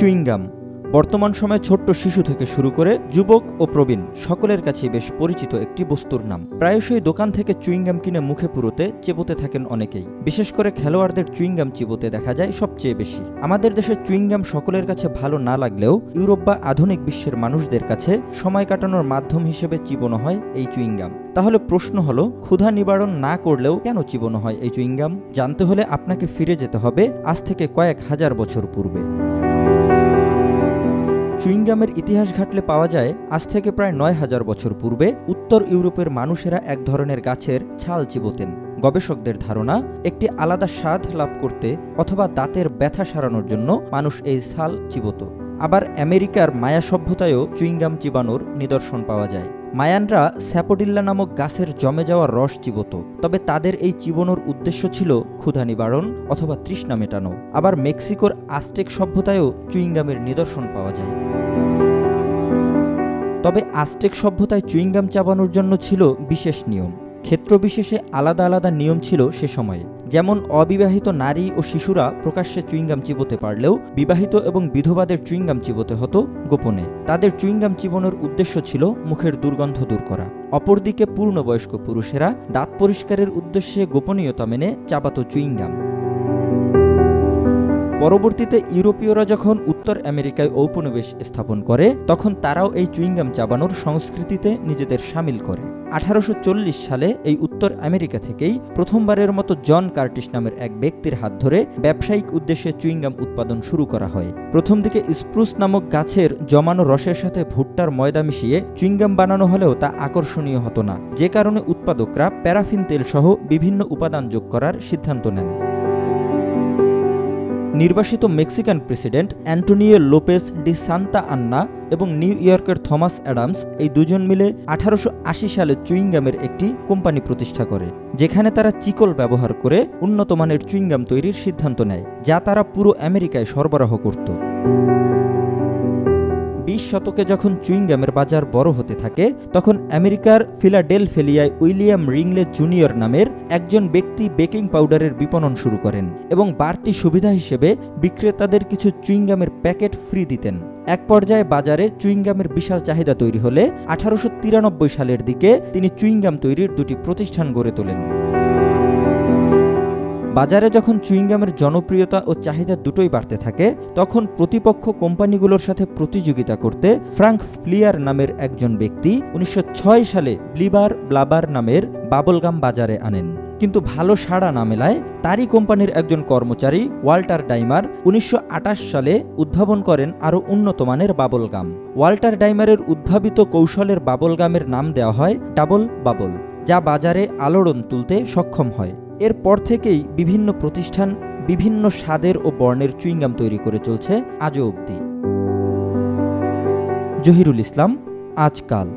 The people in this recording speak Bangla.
চুইংগাম বর্তমান সময়ে ছোট্ট শিশু থেকে শুরু করে যুবক ও প্রবীণ সকলের কাছে বেশ পরিচিত একটি বস্তুর নাম। প্রায়শই দোকান থেকে চুইংগাম কিনে মুখে পুরোতে চেবোতে থাকেন অনেকেই। বিশেষ করে খেলোয়াড়দের চুইংগাম চিবোতে দেখা যায় সবচেয়ে বেশি। আমাদের দেশের চুইংগাম সকলের কাছে ভালো না লাগলেও ইউরোপ বা আধুনিক বিশ্বের মানুষদের কাছে সময় কাটানোর মাধ্যম হিসেবে চিবোনো হয় এই চুইংগাম। তাহলে প্রশ্ন হলো, ক্ষুধা নিবারণ না করলেও কেন চিবোনো হয় এই চুইংগাম? জানতে হলে আপনাকে ফিরে যেতে হবে আজ থেকে কয়েক হাজার বছর পূর্বে। চুইংগামের ইতিহাস ঘাটলে পাওয়া যায় আজ থেকে প্রায় ৯,০০০ বছর পূর্বে উত্তর ইউরোপের মানুষেরা এক ধরনের গাছের ছাল চিবোতেন। গবেষকদের ধারণা, একটি আলাদা স্বাদ লাভ করতে অথবা দাঁতের ব্যথা সারানোর জন্য মানুষ এই ছাল চিবোত। আবার আমেরিকার মায়া সভ্যতায়ও চুইংগাম চিবানোর নিদর্শন পাওয়া যায়। মায়ানরা স্যাপোডিল্লা নামক গাছের জমে যাওয়া রস চিবোত, তবে তাদের এই চিবোনোর উদ্দেশ্য ছিল ক্ষুধা নিবারণ অথবা তৃষ্ণা মেটানো। আবার মেক্সিকোর আজটেক সভ্যতায়ও চুইংগামের নিদর্শন পাওয়া যায়। তবে আজটেক সভ্যতায় চুইংগাম চাবানোর জন্য ছিল বিশেষ নিয়ম। ক্ষেত্রবিশেষে আলাদা আলাদা নিয়ম ছিল সে সময়ে। যেমন অবিবাহিত নারী ও শিশুরা প্রকাশ্যে চুইংগাম চিবোতে পারলেও বিবাহিত এবং বিধবাদের চুইংগাম চিবোতে হতো গোপনে। তাদের চুইংগাম চিবোনোর উদ্দেশ্য ছিল মুখের দুর্গন্ধ দূর করা। অপরদিকে পূর্ণবয়স্ক পুরুষেরা দাঁত পরিষ্কারের উদ্দেশ্যে গোপনীয়তা মেনে চাবাত চুইংগাম। পরবর্তীতে ইউরোপীয়রা যখন উত্তর আমেরিকায় ঔপনিবেশ স্থাপন করে, তখন তারাও এই চুইংগাম চাবানোর সংস্কৃতিতে নিজেদের সামিল করে। 1840 সালে এই উত্তর আমেরিকা থেকেই প্রথমবারের মতো জন কার্টিস নামের এক ব্যক্তির হাত ধরে ব্যবসায়িক উদ্দেশ্যে চুইংগাম উৎপাদন শুরু করা হয়। প্রথম দিকে স্প্রুস নামক গাছের জমানো রসের সাথে ভুট্টার ময়দা মিশিয়ে চুইংগাম বানানো হলেও তা আকর্ষণীয় হতো না, যে কারণে উৎপাদকরা প্যারাফিন তেল সহ বিভিন্ন উপাদান যোগ করার সিদ্ধান্ত নেন। নির্বাসিত Mexican president Antonio Lopez D Santa আন্না এবং নিউ ইয়র্কের থমাস অ্যাডামস এই দুজন মিলে 1880 সালে চুইংগামের একটি কোম্পানি প্রতিষ্ঠা করে, যেখানে তারা চিকল ব্যবহার করে উন্নত মানের চুইংগাম তৈরির সিদ্ধান্ত নেয়, যা তারা পুরো আমেরিকায় সরবরাহ করত। 20 শতকে যখন চুইংগামের বাজার বড় হতে থাকে, তখন আমেরিকার ফিলাডেলফিয়ায় উইলিয়াম রিংলে জুনিয়র নামের একজন ব্যক্তি বেকিং পাউডারের বিপণন শুরু করেন এবং বাড়তি সুবিধা হিসেবে বিক্রেতাদের কিছু চুইংগামের প্যাকেট ফ্রি দিতেন। এক পর্যায়ে বাজারে চুইংগামের বিশাল চাহিদা তৈরি হলে 1893 সালের দিকে তিনি চুইংগাম তৈরির দুটি প্রতিষ্ঠান গড়ে তোলেন। বাজারে যখন চুইংগামের জনপ্রিয়তা ও চাহিদা দুটোই বাড়তে থাকে, তখন প্রতিপক্ষ কোম্পানিগুলোর সাথে প্রতিযোগিতা করতে ফ্রাঙ্ক ফ্লিয়ার নামের একজন ব্যক্তি 1906 সালে ব্লিবার ব্লাবার নামের বাবলগাম বাজারে আনেন। কিন্তু ভালো সাড়া না মেলায় তারই কোম্পানির একজন কর্মচারী ওয়াল্টার ডাইমার 1928 সালে উদ্ভাবন করেন আরও উন্নত মানের বাবলগাম। ওয়াল্টার ডাইমারের উদ্ভাবিত কৌশলের বাবলগামের নাম দেওয়া হয় ডাবল বাবল, যা বাজারে আলোড়ন তুলতে সক্ষম হয়। এরপর থেকেই বিভিন্ন প্রতিষ্ঠান বিভিন্ন স্বাদের ও বর্ণের চুইংগাম তৈরি করে চলছে আজও অবধি। জহিরুল ইসলাম, আজকাল।